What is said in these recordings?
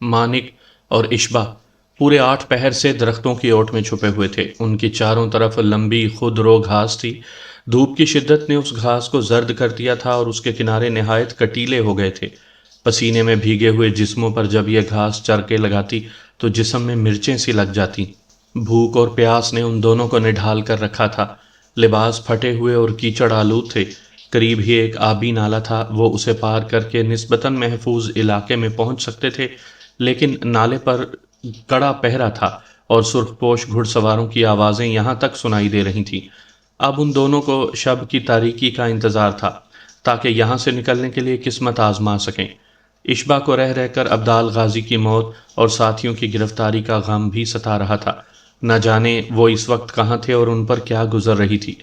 مانک اور اشبا پورے 8 پہر سے درختوں کی اوٹ میں چھپے ہوئے تھے۔ ان کی چاروں طرف لمبی خودرو گھاس تھی۔ دھوپ کی شدت نے اس گھاس کو زرد کر دیا تھا اور اس کے کنارے نہایت کٹیلے ہو گئے تھے۔ پسینے میں بھیگے ہوئے جسموں پر جب یہ گھاس چرکے لگاتی تو جسم میں مرچیں سی لگ جاتی۔ بھوک اور پیاس نے ان دونوں کو نڈھال کر رکھا تھا۔ لباس پھٹے ہوئے اور کیچڑ آلود تھے۔ قریب ہی ایک آبی نالا تھا، وہ اسے پار کر کے نسبتاً محفوظ علاقے میں پہنچ سکتے تھے، لیکن نالے پر کڑا پہرا تھا اور سرخ پوش گھڑ سواروں کی آوازیں یہاں تک سنائی دے رہی تھیں۔ اب ان دونوں کو شب کی تاریکی کا انتظار تھا تاکہ یہاں سے نکلنے کے لیے قسمت آزما سکیں۔ اشبا کو رہ رہ کر عبدال غازی کی موت اور ساتھیوں کی گرفتاری کا غم بھی ستا رہا تھا۔ نہ جانے وہ اس وقت کہاں تھے اور ان پر کیا گزر رہی تھی۔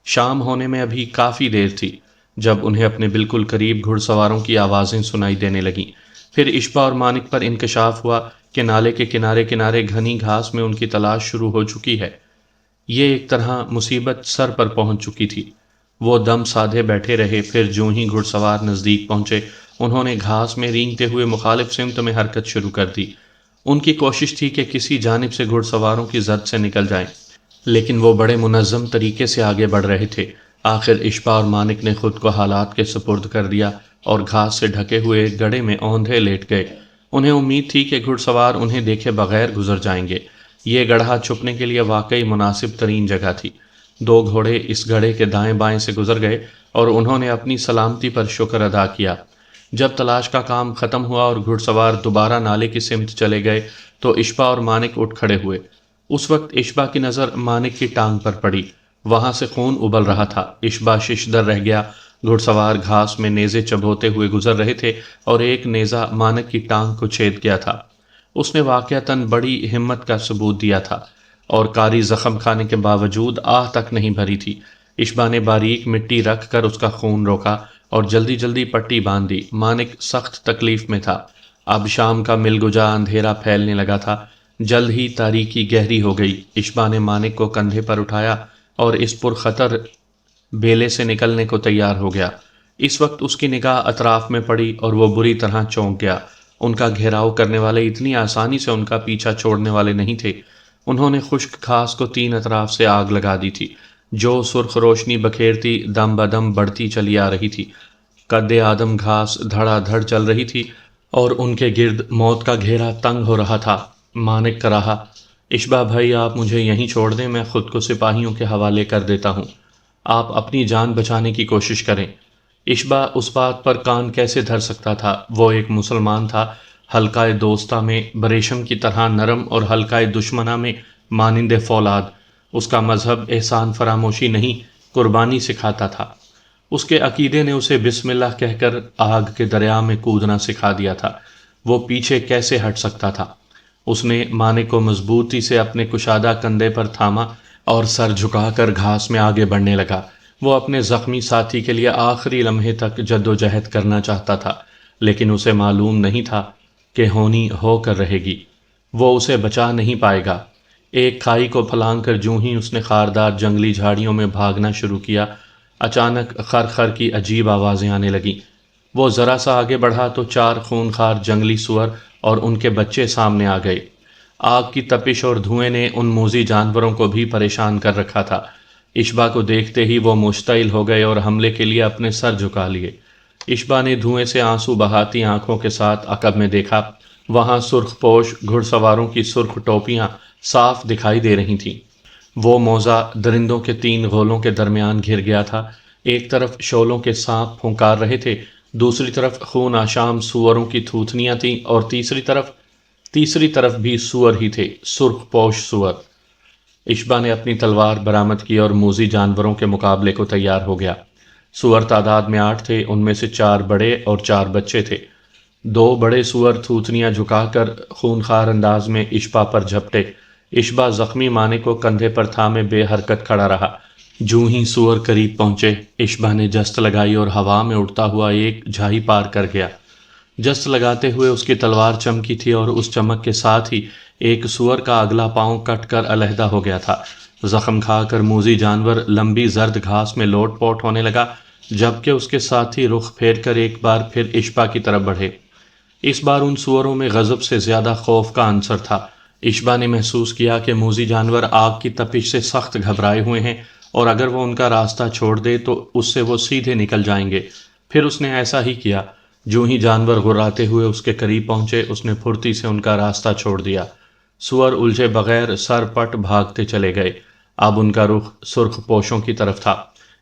شام ہونے میں ابھی کافی دیر تھی جب انہیں اپنے بالکل قریب گھڑ سواروں کی آوازیں سنائی دینے لگیں۔ پھر اشبا اور مانک پر انکشاف ہوا کہ نالے کے کنارے کنارے گھنی گھاس میں ان کی تلاش شروع ہو چکی ہے۔ یہ ایک طرح مصیبت سر پر پہنچ چکی تھی۔ وہ دم سادھے بیٹھے رہے، پھر جو ہی گھڑ سوار نزدیک پہنچے انہوں نے گھاس میں رینگتے ہوئے مخالف سمت میں حرکت شروع کر دی۔ ان کی کوشش تھی کہ کسی جانب سے گھڑ سواروں کی زد سے نکل جائیں، لیکن وہ بڑے منظم طریقے سے آگے بڑھ رہے تھے۔ آخر اشبا اور مانک نے خود کو حالات کے سپرد کر دیا اور گھاس سے ڈھکے ہوئے ایک گڑھے میں اوندھے لیٹ گئے۔ انہیں امید تھی کہ گھڑ سوار انہیں دیکھے بغیر گزر جائیں گے۔ یہ گڑھا چھپنے کے لیے واقعی مناسب ترین جگہ تھی۔ 2 گھوڑے اس گڑھے کے دائیں بائیں سے گزر گئے اور انہوں نے اپنی سلامتی پر شکر ادا کیا۔ جب تلاش کا کام ختم ہوا اور گھڑ سوار دوبارہ نالے کی سمت چلے گئے تو اشبا اور مانک اٹھ کھڑے ہوئے۔ اس وقت اشبا کی نظر مانک کی ٹانگ پر پڑی، وہاں سے خون ابل رہا تھا۔ اشبا ششدر رہ گیا۔ گھڑ سوار گھاس میں نیزے چبوتے ہوئے گزر رہے تھے اور ایک نیزہ مانک کی ٹانگ کو چھید گیا تھا۔ اس نے واقعتاً بڑی ہمت کا ثبوت دیا تھا اور کاری زخم کھانے کے باوجود آہ تک نہیں بھری تھی۔ اشبا نے باریک مٹی رکھ کر اس کا خون روکا اور جلدی جلدی پٹی باندھ دی۔ مانک سخت تکلیف میں تھا۔ اب شام کا ملگجا اندھیرا پھیلنے لگا تھا۔ جلد ہی تاریکی گہری ہو گئی۔ اشبا نے مانک کو کندھے پر اٹھایا اور اس پرخطر بیلے سے نکلنے کو تیار ہو گیا۔ اس وقت اس کی نگاہ اطراف میں پڑی اور وہ بری طرح چونک گیا۔ ان کا گھیراؤ کرنے والے اتنی آسانی سے ان کا پیچھا چھوڑنے والے نہیں تھے۔ انہوں نے خشک گھاس کو 3 اطراف سے آگ لگا دی تھی جو سرخ روشنی بکھیرتی دم بدم بڑھتی چلی آ رہی تھی۔ قد آدم گھاس دھڑا دھڑ چل رہی تھی اور ان کے گرد موت کا گھیرا تنگ ہو رہا تھا۔ مانک کراہا، اشبا بھائی آپ مجھے یہیں چھوڑ دیں، میں خود کو سپاہیوں کے حوالے کر دیتا ہوں۔ آپ اپنی جان بچانے کی کوشش کریں۔ اشبا اس بات پر کان کیسے دھر سکتا تھا؟ وہ ایک مسلمان تھا، حلقہ دوستہ میں بریشم کی طرح نرم اور حلقہ دشمنہ میں مانند فولاد۔ اس کا مذہب احسان فراموشی نہیں، قربانی سکھاتا تھا۔ اس کے عقیدے نے اسے بسم اللہ کہہ کر آگ کے دریا میں کودنا سکھا دیا تھا۔ وہ پیچھے کیسے ہٹ سکتا تھا؟ اس نے مانک کو مضبوطی سے اپنے کشادہ کندھے پر تھاما اور سر جھکا کر گھاس میں آگے بڑھنے لگا۔ وہ اپنے زخمی ساتھی کے لیے آخری لمحے تک جد و جہد کرنا چاہتا تھا، لیکن اسے معلوم نہیں تھا کہ ہونی ہو کر رہے گی، وہ اسے بچا نہیں پائے گا۔ ایک کھائی کو پھلانگ کر جوں ہی اس نے خاردار جنگلی جھاڑیوں میں بھاگنا شروع کیا، اچانک خر خر کی عجیب آوازیں آنے لگیں۔ وہ ذرا سا آگے بڑھا تو 4 خونخوار جنگلی سور اور ان کے بچے سامنے آ گئے۔ آگ کی تپش اور دھوئیں نے ان موذی جانوروں کو بھی پریشان کر رکھا تھا۔ اشبا کو دیکھتے ہی وہ مشتعل ہو گئے اور حملے کے لیے اپنے سر جھکا لیے۔ اشبا نے دھوئیں سے آنسو بہاتی آنکھوں کے ساتھ عقب میں دیکھا۔ وہاں سرخ پوش گھڑ سواروں کی سرخ ٹوپیاں صاف دکھائی دے رہی تھیں۔ وہ موزہ درندوں کے 3 غولوں کے درمیان گھر گیا تھا۔ ایک طرف شولوں کے سانپ پھونکار رہے تھے، دوسری طرف خون آشام سوروں کی تھوتنیاں تھیں اور تیسری طرف بھی سور ہی تھے، سرخ پوش سور۔ اشبا نے اپنی تلوار برآمد کی اور موذی جانوروں کے مقابلے کو تیار ہو گیا۔ سور تعداد میں 8 تھے، ان میں سے 4 بڑے اور 4 بچے تھے۔ 2 بڑے سور تھوتنیاں جھکا کر خونخوار انداز میں اشبا پر جھپٹے۔ اشبا زخمی مانک کو کندھے پر تھامے بے حرکت کھڑا رہا۔ جوں ہی سور قریب پہنچے، اشبا نے جست لگائی اور ہوا میں اڑتا ہوا ایک جھائی پار کر گیا۔ جست لگاتے ہوئے اس کی تلوار چمکی تھی اور اس چمک کے ساتھ ہی ایک سور کا اگلا پاؤں کٹ کر علیحدہ ہو گیا تھا۔ زخم کھا کر موذی جانور لمبی زرد گھاس میں لوٹ پوٹ ہونے لگا، جبکہ اس کے ساتھی رخ پھیر کر ایک بار پھر اشبا کی طرف بڑھے۔ اس بار ان سوروں میں غضب سے زیادہ خوف کا عنصر تھا۔ اشبا نے محسوس کیا کہ موذی جانور آگ کی تپش سے سخت گھبرائے ہوئے ہیں اور اگر وہ ان کا راستہ چھوڑ دے تو اس سے وہ سیدھے نکل جائیں گے۔ پھر اس نے ایسا ہی کیا۔ جو ہی جانور غراتے ہوئے اس کے قریب پہنچے اس نے پھرتی سے ان کا راستہ چھوڑ دیا۔ سور الجھے بغیر سر پٹ بھاگتے چلے گئے۔ اب ان کا رخ سرخ پوشوں کی طرف تھا۔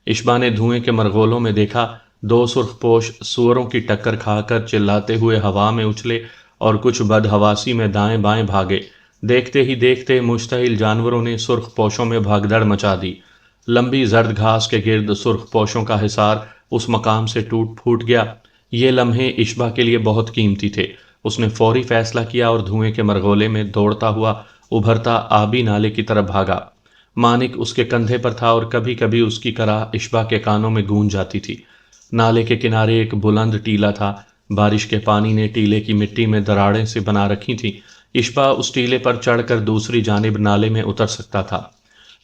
اشبا نے دھوئیں کے مرغولوں میں دیکھا دو سرخ پوش سوروں کی ٹکر کھا کر چلاتے ہوئے ہوا میں اچھلے اور کچھ بدحواسی میں دائیں بائیں بھاگے۔ دیکھتے ہی دیکھتے مشتعل جانوروں نے سرخ پوشوں میں بھگدڑ مچا دی۔ لمبی زرد گھاس کے گرد سرخ پوشوں کا حصار اس مقام سے ٹوٹ پھوٹ گیا۔ یہ لمحے اشبا کے لیے بہت قیمتی تھے۔ اس نے فوری فیصلہ کیا اور دھوئیں کے مرغولے میں دوڑتا ہوا ابھرتا آبی نالے کی طرف بھاگا۔ مانک اس کے کندھے پر تھا اور کبھی کبھی اس کی کرا اشبا کے کانوں میں گونج جاتی تھی۔ نالے کے کنارے ایک بلند ٹیلا تھا۔ بارش کے پانی نے ٹیلے کی مٹی میں دراڑیں سے بنا رکھی تھیں۔ اشبا اس ٹیلے پر چڑھ کر دوسری جانب نالے میں اتر سکتا تھا،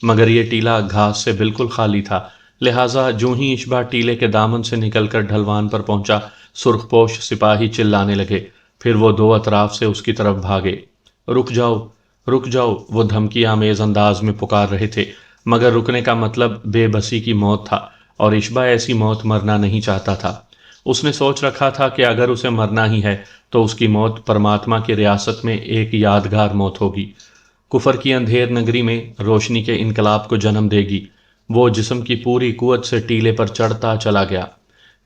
مگر یہ ٹیلا گھاس سے بالکل خالی تھا، لہٰذا جو ہی اشبا ٹیلے کے دامن سے نکل کر ڈھلوان پر پہنچا، سرخ پوش سپاہی چلانے لگے۔ پھر وہ دو اطراف سے اس کی طرف بھاگے۔ رک جاؤ، رک جاؤ، وہ دھمکی آمیز انداز میں پکار رہے تھے، مگر رکنے کا مطلب بے بسی کی موت تھا، اور اشبا ایسی موت مرنا نہیں چاہتا تھا۔ اس نے سوچ رکھا تھا کہ اگر اسے مرنا ہی ہے تو اس کی موت پرماتما کی ریاست میں ایک یادگار موت ہوگی، کفر کی اندھیر نگری میں روشنی کے انقلاب کو جنم دے گی۔ وہ جسم کی پوری قوت سے ٹیلے پر چڑھتا چلا گیا۔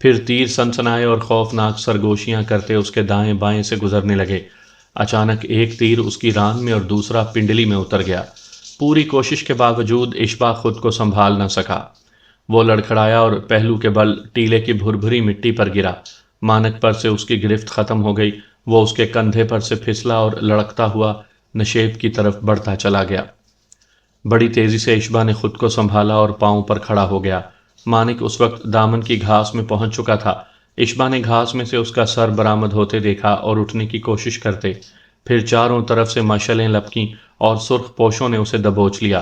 پھر تیر سنسنائے اور خوفناک سرگوشیاں کرتے اس کے دائیں بائیں سے گزرنے لگے۔ اچانک ایک تیر اس کی ران میں اور دوسرا پنڈلی میں اتر گیا۔ پوری کوشش کے باوجود اشبا خود کو سنبھال نہ سکا۔ وہ لڑکھڑایا اور پہلو کے بل ٹیلے کی بھربھری مٹی پر گرا۔ مانک پر سے اس کی گرفت ختم ہو گئی۔ وہ اس کے کندھے پر سے پھسلا اور لڑکتا ہوا نشیب کی طرف بڑھتا چلا گیا۔ بڑی تیزی سے اشبا نے خود کو سنبھالا اور پاؤں پر کھڑا ہو گیا۔ مانک اس وقت دامن کی گھاس میں پہنچ چکا تھا۔ اشبا نے گھاس میں سے اس کا سر برآمد ہوتے دیکھا اور اٹھنے کی کوشش کرتے، پھر چاروں طرف سے مشعلیں لپکیں اور سرخ پوشوں نے اسے دبوچ لیا۔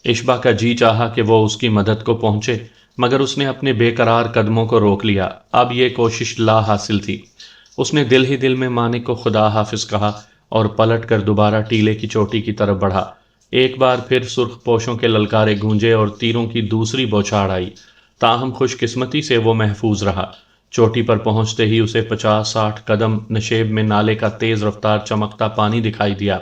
اشبا کا جی چاہا کہ وہ اس کی مدد کو پہنچے، مگر اس نے اپنے بے قرار قدموں کو روک لیا۔ اب یہ کوشش لا حاصل تھی۔ اس نے دل ہی دل میں مانک کو خدا حافظ کہا اور پلٹ کر دوبارہ ٹیلے کی چوٹی کی طرف بڑھا۔ ایک بار پھر سرخ پوشوں کے للکارے گونجے اور تیروں کی دوسری بوچھاڑ آئی، تاہم خوش قسمتی سے وہ محفوظ رہا۔ چوٹی پر پہنچتے ہی اسے 50-60 قدم نشیب میں نالے کا تیز رفتار چمکتا پانی دکھائی دیا۔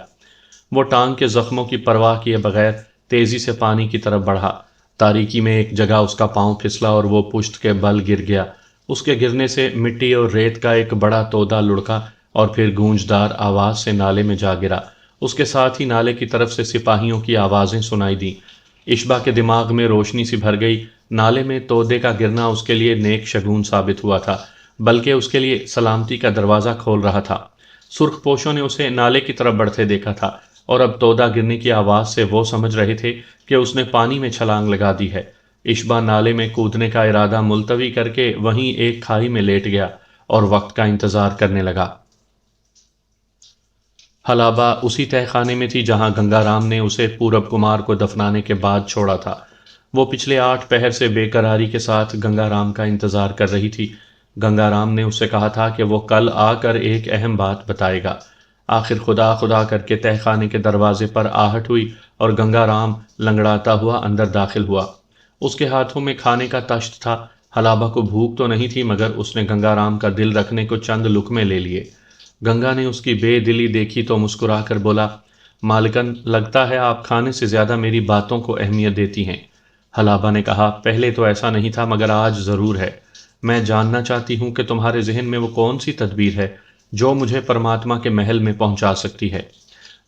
وہ ٹانگ کے زخموں کی پرواہ کیے بغیر تیزی سے پانی کی طرف بڑھا۔ تاریکی میں ایک جگہ اس کا پاؤں پھسلا اور وہ پشت کے بل گر گیا۔ اس کے گرنے سے مٹی اور ریت کا ایک بڑا تودا لڑکا اور پھر گونجدار آواز سے نالے میں جا گرا۔ اس کے ساتھ ہی نالے کی طرف سے سپاہیوں کی آوازیں سنائی دیں۔ اشبا کے دماغ میں روشنی سی بھر گئی۔ نالے میں تودے کا گرنا اس کے لیے نیک شگون ثابت ہوا تھا، بلکہ اس کے لیے سلامتی کا دروازہ کھول رہا تھا۔ سرخ پوشوں نے اسے نالے کی طرف بڑھتے دیکھا تھا اور اب تودا گرنے کی آواز سے وہ سمجھ رہے تھے کہ اس نے پانی میں چھلانگ لگا دی ہے۔ اشبا نالے میں کودنے کا ارادہ ملتوی کر کے وہیں ایک کھائی میں لیٹ گیا اور وقت کا انتظار کرنے لگا۔ حلابہ اسی تہہ خانے میں تھی جہاں گنگا رام نے اسے پورب کمار کو دفنانے کے بعد چھوڑا تھا۔ وہ پچھلے 8 پہر سے بے قراری کے ساتھ گنگا رام کا انتظار کر رہی تھی۔ گنگا رام نے اس سے کہا تھا کہ وہ کل آ کر ایک اہم بات بتائے گا۔ آخر خدا خدا کر کے تہہ خانے کے دروازے پر آہٹ ہوئی اور گنگا رام لنگڑاتا ہوا اندر داخل ہوا۔ اس کے ہاتھوں میں کھانے کا تشت تھا۔ حلابہ کو بھوک تو نہیں تھی، مگر اس نے گنگا رام کا دل رکھنے کو چند لقمے لے لیے۔ گنگا نے اس کی بے دلی دیکھی تو مسکرا کر بولا، مالکن، لگتا ہے آپ کھانے سے زیادہ میری باتوں کو اہمیت دیتی ہیں۔ حلابہ نے کہا، پہلے تو ایسا نہیں تھا، مگر آج ضرور ہے۔ میں جاننا چاہتی ہوں کہ تمہارے ذہن میں وہ کون سی تدبیر ہے جو مجھے پرماتما کے محل میں پہنچا سکتی ہے۔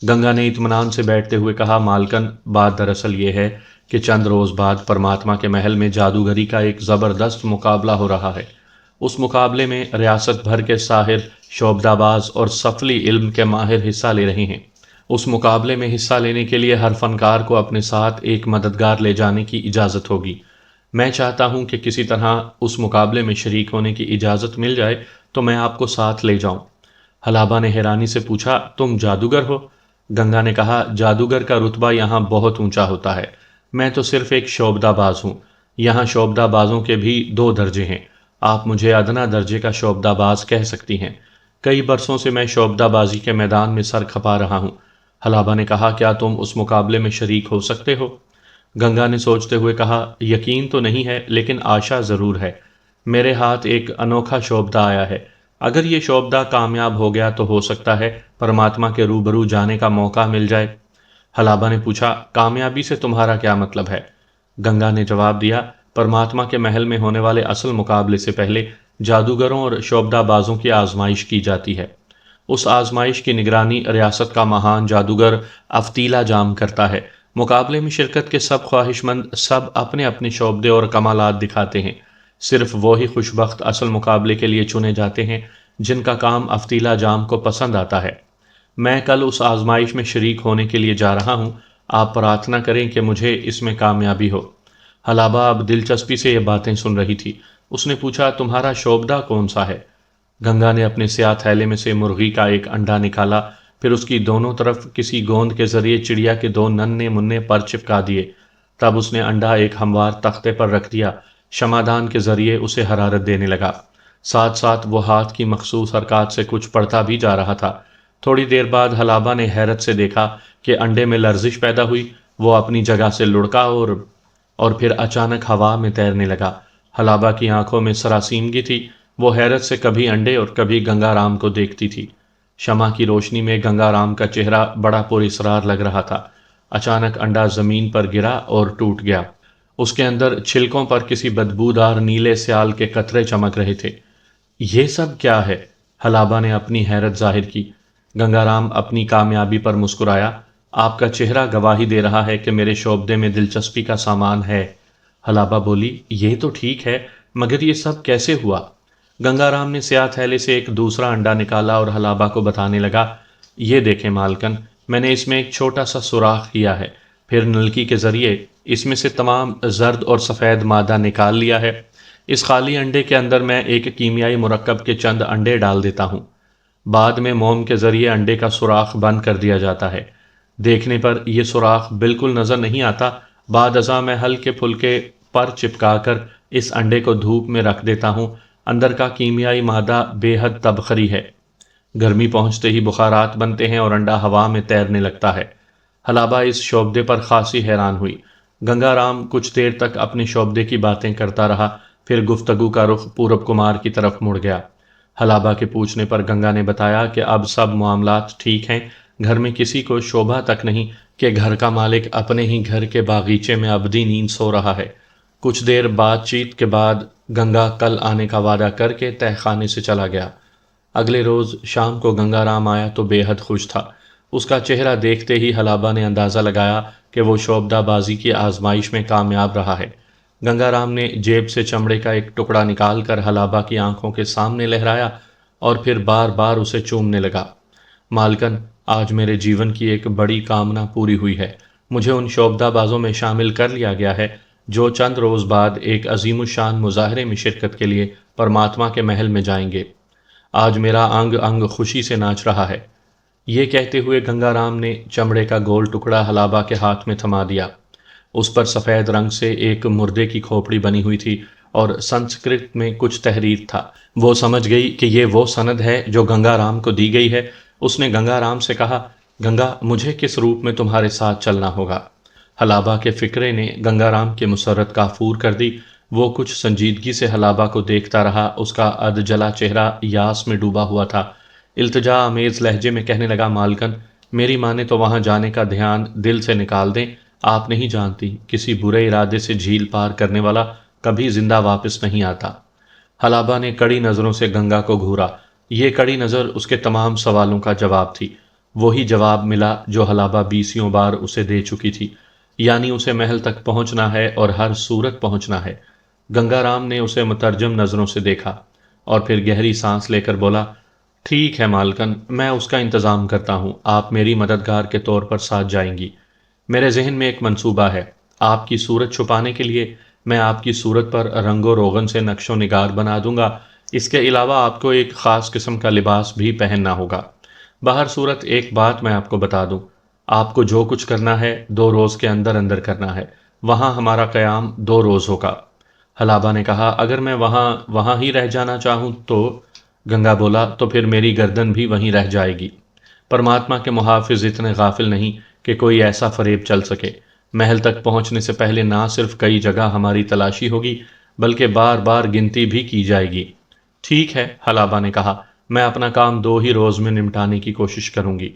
گنگا نے اطمینان سے بیٹھتے ہوئے کہا، مالکن، بات دراصل یہ ہے کہ چند روز بعد پرماتما کے محل میں جادوگری کا ایک زبردست مقابلہ ہو رہا ہے۔ اس مقابلے میں ریاست بھر کے ساحر، شعبدہ باز اور سفلی علم کے ماہر حصہ لے رہے ہیں۔ اس مقابلے میں حصہ لینے کے لیے ہر فنکار کو اپنے ساتھ ایک مددگار لے جانے کی اجازت ہوگی۔ میں چاہتا ہوں کہ کسی طرح اس مقابلے میں شریک ہونے کی اجازت مل جائے تو میں آپ کو ساتھ لے جاؤں۔ حلابہ نے حیرانی سے پوچھا، تم جادوگر ہو؟ گنگا نے کہا، جادوگر کا رتبہ یہاں بہت اونچا ہوتا ہے، میں تو صرف ایک شعبدہ باز ہوں۔ یہاں شعبدہ بازوں کے بھی 2 درجے ہیں، آپ مجھے ادنا درجے کا شعبدہ باز کہہ سکتی ہیں۔ کئی برسوں سے میں شعبدہ بازی کے میدان میں سر کھپا رہا ہوں۔ حلابہ نے کہا، کیا تم اس مقابلے میں شریک ہو سکتے ہو؟ گنگا نے سوچتے ہوئے کہا، یقین تو نہیں ہے لیکن آشا ضرور ہے۔ میرے ہاتھ ایک انوکھا شعبدہ آیا ہے۔ اگر یہ شعبدہ کامیاب ہو گیا تو ہو سکتا ہے پرماتما کے روبرو جانے کا موقع مل جائے۔ حلابہ نے پوچھا، کامیابی سے تمہارا کیا مطلب ہے؟ گنگا نے جواب دیا، پرماتما کے محل میں ہونے والے اصل مقابلے سے پہلے جادوگروں اور شعبدہ بازوں کی آزمائش کی جاتی ہے۔ اس آزمائش کی نگرانی ریاست کا مہان جادوگر افتیلا جام کرتا ہے۔ مقابلے میں شرکت کے سب خواہش مند سب اپنے اپنے شعبدے اور کمالات دکھاتے ہیں۔ صرف وہی خوش بخت اصل مقابلے کے لیے چنے جاتے ہیں جن کا کام افتیلا جام کو پسند آتا ہے۔ میں کل اس آزمائش میں شریک ہونے کے لیے جا رہا ہوں۔ آپ پرارتھنا کریں کہ مجھے اس میں کامیابی ہو۔ حلابہ اب دلچسپی سے یہ باتیں سن رہی تھی۔ اس نے پوچھا، تمہارا شعبدہ کون سا ہے؟ گنگا نے اپنے سیاہ تھیلے میں سے مرغی کا ایک انڈا نکالا، پھر اس کی دونوں طرف کسی گوند کے ذریعے چڑیا کے دو ننھے منھے پر چپکا دیے۔ تب اس نے انڈا ایک ہموار تختے پر رکھ دیا، شمعدان کے ذریعے اسے حرارت دینے لگا۔ ساتھ ساتھ وہ ہاتھ کی مخصوص حرکات سے کچھ پڑھتا بھی جا رہا تھا۔ تھوڑی دیر بعد حلابہ نے حیرت سے دیکھا کہ انڈے میں لرزش پیدا ہوئی، وہ اپنی جگہ سے لڑکا اور پھر اچانک ہوا میں تیرنے لگا۔ حلابہ کی آنکھوں میں سراسیمگی تھی، وہ حیرت سے کبھی انڈے اور کبھی گنگا رام کو دیکھتی تھی۔ شمع کی روشنی میں گنگا رام کا چہرہ بڑا پراسرار لگ رہا تھا۔ اچانک انڈا زمین پر گرا اور ٹوٹ گیا۔ اس کے اندر چھلکوں پر کسی بدبودار نیلے سیال کے قطرے چمک رہے تھے۔ یہ سب کیا ہے؟ حلابہ نے اپنی حیرت ظاہر کی۔ گنگا رام اپنی کامیابی پر مسکرایا، آپ کا چہرہ گواہی دے رہا ہے کہ میرے شعبدے میں دلچسپی کا سامان ہے۔ حلابہ بولی، یہ تو ٹھیک ہے، مگر یہ سب کیسے ہوا؟ گنگا رام نے سیاہ تھیلے سے ایک دوسرا انڈا نکالا اور حلابہ کو بتانے لگا، یہ دیکھیں مالکن، میں نے اس میں ایک چھوٹا سا سوراخ کیا ہے، پھر نلکی کے ذریعے اس میں سے تمام زرد اور سفید مادہ نکال لیا ہے۔ اس خالی انڈے کے اندر میں ایک کیمیائی مرکب کے چند انڈے ڈال دیتا ہوں۔ بعد میں موم کے ذریعے انڈے کا سوراخ بند کر دیا جاتا ہے۔ دیکھنے پر یہ سوراخ بالکل نظر نہیں آتا، بعد ازاں میں ہلکے پھلکے پر چپکا کر اس انڈے کو دھوپ میں رکھ دیتا ہوں۔ اندر کا کیمیائی مادہ بے حد تبخری ہے، گرمی پہنچتے ہی بخارات بنتے ہیں اور انڈا ہوا میں تیرنے لگتا ہے۔ حلابہ اس شعبدے پر خاصی حیران ہوئی۔ گنگا رام کچھ دیر تک اپنے شعبدے کی باتیں کرتا رہا، پھر گفتگو کا رخ پورب کمار کی طرف مڑ گیا۔ حلابہ کے پوچھنے پر گنگا نے بتایا کہ اب سب معاملات ٹھیک ہیں، گھر میں کسی کو شبہ تک نہیں کہ گھر کا مالک اپنے ہی گھر کے باغیچے میں ابدی نیند سو رہا ہے۔ کچھ دیر بات چیت کے بعد گنگا کل آنے کا وعدہ کر کے تہ خانے سے چلا گیا۔ اگلے روز شام کو گنگا رام آیا تو بے حد خوش تھا۔ اس کا چہرہ دیکھتے ہی حلابہ نے اندازہ لگایا کہ وہ شعبدہ بازی کی آزمائش میں کامیاب رہا ہے۔ گنگا رام نے جیب سے چمڑے کا ایک ٹکڑا نکال کر حلابہ کی آنکھوں کے سامنے لہرایا اور پھر بار بار اسے چومنے لگا۔ مالکن، آج میرے جیون کی ایک بڑی کامنا پوری ہوئی ہے۔ مجھے ان شعبدہ بازوں میں شامل کر لیا گیا ہے جو چند روز بعد ایک عظیم الشان مظاہرے میں شرکت کے لیے پرماتما کے محل میں جائیں گے۔ آج میرا انگ انگ خوشی سے ناچ رہا ہے۔ یہ کہتے ہوئے گنگا رام نے چمڑے کا گول ٹکڑا حلابہ کے ہاتھ میں تھما دیا۔ اس پر سفید رنگ سے ایک مردے کی کھوپڑی بنی ہوئی تھی اور سنسکرت میں کچھ تحریر تھا۔ وہ سمجھ گئی کہ یہ وہ سند ہے جو گنگا رام کو دی گئی ہے۔ اس نے گنگا رام سے کہا، گنگا، مجھے کس روپ میں تمہارے ساتھ چلنا ہوگا؟ حلابہ کے فکرے نے گنگا رام کی مسرت کافور کر دی۔ وہ کچھ سنجیدگی سے حلابہ کو دیکھتا رہا۔ اس کا ادجلا چہرہ یاس میں ڈوبا ہوا تھا۔ التجا آمیز لہجے میں کہنے لگا، مالکن، میری ماں نے تو وہاں جانے کا دھیان دل سے نکال دیں۔ آپ نہیں جانتی، کسی برے ارادے سے جھیل پار کرنے والا کبھی زندہ واپس نہیں آتا۔ حلابہ نے کڑی نظروں سے گنگا کو گھورا۔ یہ کڑی نظر اس کے تمام سوالوں کا جواب تھی۔ وہی جواب ملا جو حلابہ 20 بار اسے دے چکی تھی، یعنی اسے محل تک پہنچنا ہے اور ہر صورت پہنچنا ہے۔ گنگا رام نے اسے مترجم نظروں سے دیکھا اور پھر گہری سانس لے کر بولا، ٹھیک ہے مالکن، میں اس کا انتظام کرتا ہوں۔ آپ میری مددگار کے طور پر ساتھ جائیں گی۔ میرے ذہن میں ایک منصوبہ ہے۔ آپ کی صورت چھپانے کے لیے میں آپ کی صورت پر رنگ و روغن سے نقش و نگار بنا دوں گا۔ اس کے علاوہ آپ کو ایک خاص قسم کا لباس بھی پہننا ہوگا۔ بہر صورت ایک بات میں آپ کو بتا دوں، آپ کو جو کچھ کرنا ہے 2 روز کے اندر اندر کرنا ہے۔ وہاں ہمارا قیام 2 روز ہوگا۔ حلابہ نے کہا، اگر میں وہاں ہی رہ جانا چاہوں تو؟ گنگا بولا تو پھر میری گردن بھی وہیں رہ جائے گی۔ پرماتما کے محافظ اتنے غافل نہیں کہ کوئی ایسا فریب چل سکے۔ محل تک پہنچنے سے پہلے نہ صرف کئی جگہ ہماری تلاشی ہوگی بلکہ بار بار گنتی بھی کی جائے گی۔ ٹھیک ہے، حلابہ نے کہا، میں اپنا کام 2 ہی روز میں نمٹانے کی کوشش کروں گی۔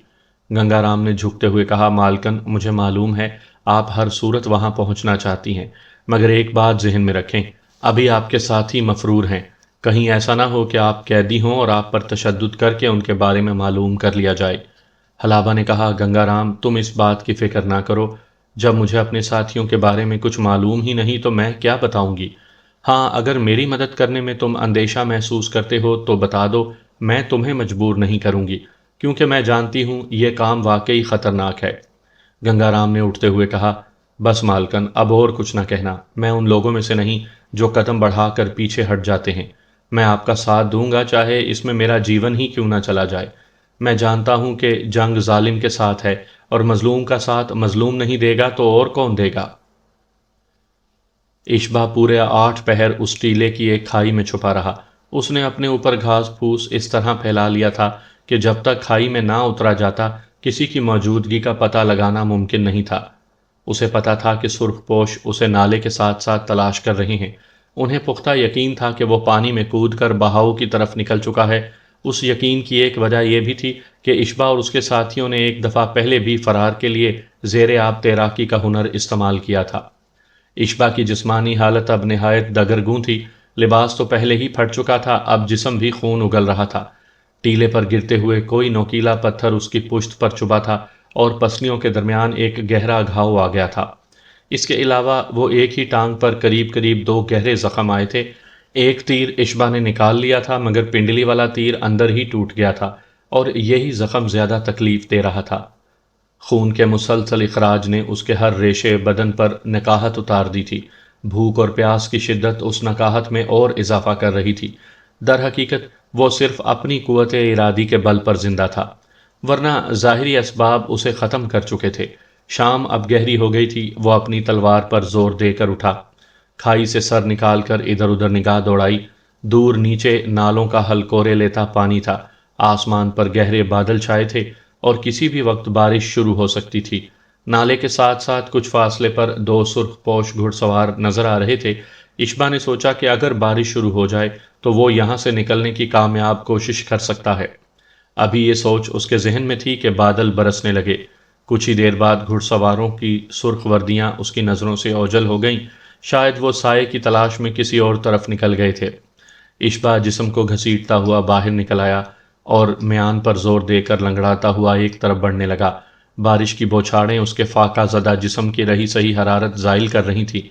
گنگا رام نے جھکتے ہوئے کہا، مالکن، مجھے معلوم ہے آپ ہر صورت وہاں پہنچنا چاہتی ہیں، مگر ایک بات ذہن میں رکھیں، ابھی آپ کے ساتھی مفرور ہیں، کہیں ایسا نہ ہو کہ آپ قیدی ہوں اور آپ پر تشدد کر کے ان کے بارے میں معلوم کر لیا جائے۔ حلابہ نے کہا، گنگا رام، تم اس بات کی فکر نہ کرو، جب مجھے اپنے ساتھیوں کے بارے میں کچھ معلوم ہی نہیں تو میں کیا بتاؤں گی؟ ہاں، اگر میری مدد کرنے میں تم اندیشہ محسوس کرتے ہو تو بتا دو، میں تمہیں مجبور نہیں کروں گی، کیونکہ میں جانتی ہوں یہ کام واقعی خطرناک ہے۔ گنگا رام نے اٹھتے ہوئے کہا، بس مالکن، اب اور کچھ نہ کہنا، میں ان لوگوں میں سے نہیں جو قدم بڑھا کر پیچھے ہٹ جاتے ہیں۔ میں آپ کا ساتھ دوں گا چاہے اس میں میرا جیون ہی کیوں نہ چلا جائے۔ میں جانتا ہوں کہ جنگ ظالم کے ساتھ ہے اور مظلوم کا ساتھ مظلوم نہیں دے گا تو اور کون دے گا؟ اشبا پورے 8 پہر اس ٹیلے کی ایک کھائی میں چھپا رہا۔ اس نے اپنے اوپر گھاس پھوس اس طرح پھیلا لیا تھا کہ جب تک کھائی میں نہ اترا جاتا کسی کی موجودگی کا پتہ لگانا ممکن نہیں تھا۔ اسے پتا تھا کہ سرخ پوش اسے نالے کے ساتھ ساتھ تلاش کر رہے ہیں۔ انہیں پختہ یقین تھا کہ وہ پانی میں کود کر بہاؤ کی طرف نکل چکا ہے۔ اس یقین کی ایک وجہ یہ بھی تھی کہ اشبا اور اس کے ساتھیوں نے ایک دفعہ پہلے بھی فرار کے لیے زیر آب تیراکی کا ہنر استعمال کیا تھا۔ اشبا کی جسمانی حالت اب نہایت دگرگوں تھی، لباس تو پہلے ہی پھٹ چکا تھا، اب جسم بھی خون اگل رہا تھا۔ ٹیلے پر گرتے ہوئے کوئی نوکیلا پتھر اس کی پشت پر چبھا تھا اور پسلیوں کے درمیان ایک گہرا گھاؤ آ گیا تھا۔ اس کے علاوہ وہ ایک ہی ٹانگ پر قریب قریب 2 گہرے زخم آئے تھے۔ ایک تیر اشبا نے نکال لیا تھا مگر پنڈلی والا تیر اندر ہی ٹوٹ گیا تھا اور یہی زخم زیادہ تکلیف دے رہا تھا۔ خون کے مسلسل اخراج نے اس کے ہر ریشے بدن پر نکاہت اتار دی تھی۔ بھوک اور پیاس کی شدت اس نکاہت میں اور اضافہ کر رہی تھی۔ در حقیقت وہ صرف اپنی قوت ارادی کے بل پر زندہ تھا، ورنہ ظاہری اسباب اسے ختم کر چکے تھے۔ شام اب گہری ہو گئی تھی۔ وہ اپنی تلوار پر زور دے کر اٹھا، کھائی سے سر نکال کر ادھر ادھر نگاہ دوڑائی۔ دور نیچے نالوں کا ہلکورے لیتا پانی تھا، آسمان پر گہرے بادل چھائے تھے اور کسی بھی وقت بارش شروع ہو سکتی تھی۔ نالے کے ساتھ ساتھ کچھ فاصلے پر 2 سرخ پوش گھڑ سوار نظر آ رہے تھے۔ اشبا نے سوچا کہ اگر بارش شروع ہو جائے تو وہ یہاں سے نکلنے کی کامیاب کوشش کر سکتا ہے۔ ابھی یہ سوچ اس کے ذہن میں تھی کہ بادل برسنے لگے۔ کچھ ہی دیر بعد گھڑ سواروں کی سرخ وردیاں اس کی نظروں سے اوجھل ہو گئیں، شاید وہ سائے کی تلاش میں کسی اور طرف نکل گئے تھے۔ اشبا جسم کو گھسیٹتا ہوا باہر نکل آیا اور میان پر زور دے کر لنگڑاتا ہوا ایک طرف بڑھنے لگا۔ بارش کی بوچھاڑیں اس کے فاقہ زدہ جسم کی رہی سہی حرارت زائل کر رہی تھی،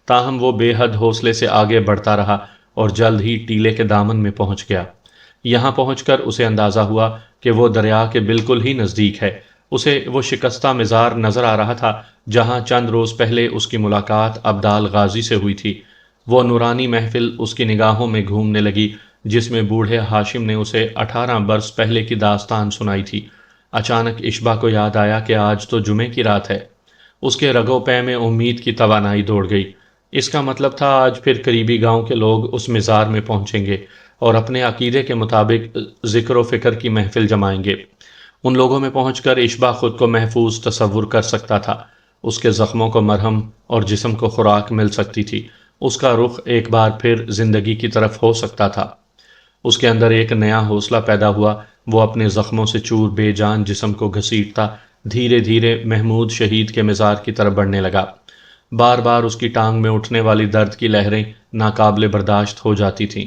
تاہم وہ بے حد حوصلے سے آگے بڑھتا رہا اور جلد ہی ٹیلے کے دامن میں پہنچ گیا۔ یہاں پہنچ کر اسے اندازہ ہوا کہ وہ دریا کے بالکل ہی نزدیک ہے۔ اسے وہ شکستہ مزار نظر آ رہا تھا جہاں چند روز پہلے اس کی ملاقات ابدال غازی سے ہوئی تھی۔ وہ نورانی محفل اس کی نگاہوں میں گھومنے لگی جس میں بوڑھے ہاشم نے اسے 18 برس پہلے کی داستان سنائی تھی۔ اچانک اشبا کو یاد آیا کہ آج تو جمعے کی رات ہے۔ اس کے رگو پے میں امید کی توانائی دوڑ گئی۔ اس کا مطلب تھا آج پھر قریبی گاؤں کے لوگ اس مزار میں پہنچیں گے اور اپنے عقیدے کے مطابق ذکر و فکر کی محفل جمائیں گے۔ ان لوگوں میں پہنچ کر اشبا خود کو محفوظ تصور کر سکتا تھا۔ اس کے زخموں کو مرہم اور جسم کو خوراک مل سکتی تھی۔ اس کا رخ ایک بار پھر زندگی کی طرف ہو سکتا تھا۔ اس کے اندر ایک نیا حوصلہ پیدا ہوا۔ وہ اپنے زخموں سے چور بے جان جسم کو گھسیٹتا دھیرے دھیرے محمود شہید کے مزار کی طرف بڑھنے لگا۔ بار بار اس کی ٹانگ میں اٹھنے والی درد کی لہریں ناقابل برداشت ہو جاتی تھیں۔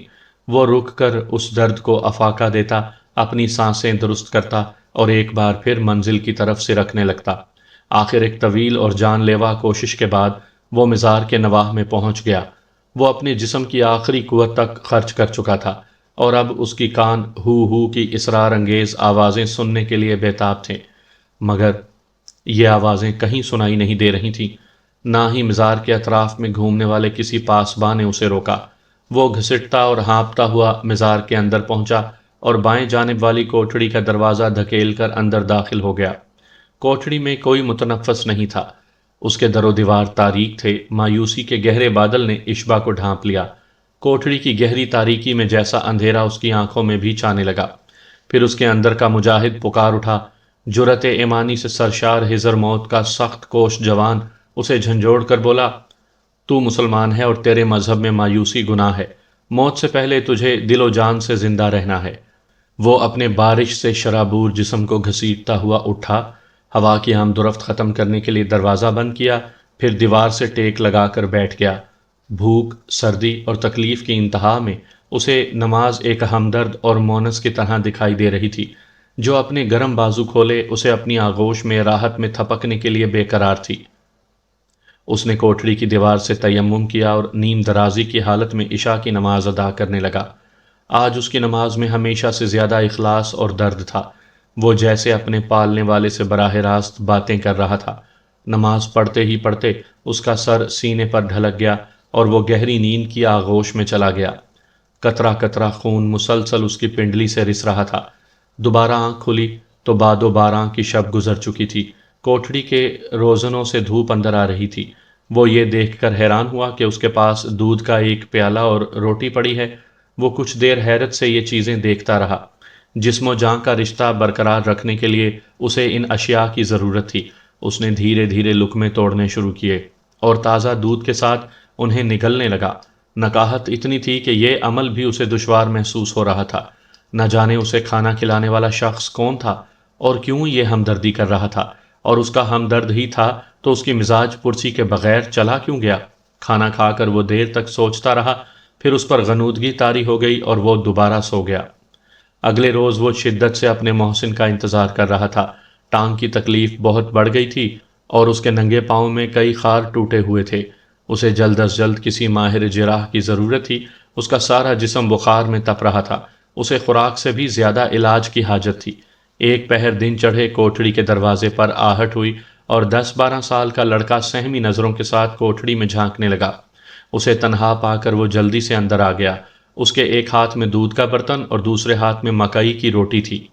وہ رک کر اس درد کو افاقہ دیتا، اپنی سانسیں درست کرتا اور ایک بار پھر منزل کی طرف سے رکھنے لگتا۔ آخر ایک طویل اور جان لیوا کوشش کے بعد وہ مزار کے نواح میں پہنچ گیا۔ وہ اپنے جسم کی آخری قوت تک خرچ کر چکا تھا اور اب اس کی کان ہو کی اسرار انگیز آوازیں سننے کے لیے بےتاب تھے، مگر یہ آوازیں کہیں سنائی نہیں دے رہی تھیں۔ نہ ہی مزار کے اطراف میں گھومنے والے کسی پاسباں نے اسے روکا۔ وہ گھسٹتا اور ہانپتا ہوا مزار کے اندر پہنچا اور بائیں جانب والی کوٹھڑی کا دروازہ دھکیل کر اندر داخل ہو گیا۔ کوٹھڑی میں کوئی متنفس نہیں تھا۔ اس کے در و دیوار تاریک تھے۔ مایوسی کے گہرے بادل نے اشبا کو ڈھانپ لیا۔ کوٹڑی کی گہری تاریکی میں جیسا اندھیرا اس کی آنکھوں میں بھی چھانے لگا۔ پھر اس کے اندر کا مجاہد پکار اٹھا۔ جرأت ایمانی سے سرشار حضر موت کا سخت کوش جوان اسے جھنجھوڑ کر بولا، تو مسلمان ہے اور تیرے مذہب میں مایوسی گناہ ہے، موت سے پہلے تجھے دل و جان سے زندہ رہنا ہے۔ وہ اپنے بارش سے شرابور جسم کو گھسیٹتا ہوا اٹھا، ہوا کی آمد و رفت ختم کرنے کے لیے دروازہ بند کیا، پھر دیوار سے ٹیک لگا کر بیٹھ گیا۔ بھوک، سردی اور تکلیف کی انتہا میں اسے نماز ایک ہمدرد اور مونس کی طرح دکھائی دے رہی تھی، جو اپنے گرم بازو کھولے اسے اپنی آغوش میں راحت میں تھپکنے کے لیے بے قرار تھی۔ اس نے کوٹڑی کی دیوار سے تیمم کیا اور نیم درازی کی حالت میں عشاء کی نماز ادا کرنے لگا۔ آج اس کی نماز میں ہمیشہ سے زیادہ اخلاص اور درد تھا۔ وہ جیسے اپنے پالنے والے سے براہ راست باتیں کر رہا تھا۔ نماز پڑھتے ہی پڑھتے اس کا سر سینے پر ڈھلک گیا اور وہ گہری نیند کی آغوش میں چلا گیا۔ قطرہ قطرہ خون مسلسل اس کی پنڈلی سے رس رہا تھا۔ دوبارہ آنکھ کھلی تو باد و باران کی شب گزر چکی تھی۔ کوٹڑی کے روزنوں سے دھوپ اندر آ رہی تھی۔ وہ یہ دیکھ کر حیران ہوا کہ اس کے پاس دودھ کا ایک پیالہ اور روٹی پڑی ہے۔ وہ کچھ دیر حیرت سے یہ چیزیں دیکھتا رہا۔ جسم و جان کا رشتہ برقرار رکھنے کے لیے اسے ان اشیاء کی ضرورت تھی۔ اس نے دھیرے دھیرے لقمے توڑنے شروع کیے اور تازہ دودھ کے ساتھ انہیں نگلنے لگا۔ نکاہت اتنی تھی کہ یہ عمل بھی اسے دشوار محسوس ہو رہا تھا۔ نہ جانے اسے کھانا کھلانے والا شخص کون تھا اور کیوں یہ ہمدردی کر رہا تھا، اور اس کا ہمدرد ہی تھا تو اس کی مزاج پرسی کے بغیر چلا کیوں گیا؟ کھانا کھا کر وہ دیر تک سوچتا رہا، پھر اس پر غنودگی طاری ہو گئی اور وہ دوبارہ سو گیا۔ اگلے روز وہ شدت سے اپنے محسن کا انتظار کر رہا تھا۔ ٹانگ کی تکلیف بہت بڑھ گئی تھی اور اس کے ننگے پاؤں میں کئی خار ٹوٹے ہوئے تھے۔ اسے جلد از جلد کسی ماہر جراح کی ضرورت تھی۔ اس کا سارا جسم بخار میں تپ رہا تھا۔ اسے خوراک سے بھی زیادہ علاج کی حاجت تھی۔ ایک پہر دن چڑھے کوٹڑی کے دروازے پر آہٹ ہوئی اور 10-12 سال کا لڑکا سہمی نظروں کے ساتھ کوٹڑی میں جھانکنے لگا۔ اسے تنہا پا کر وہ جلدی سے اندر آ گیا۔ اس کے ایک ہاتھ میں دودھ کا برتن اور دوسرے ہاتھ میں مکئی کی روٹی تھی۔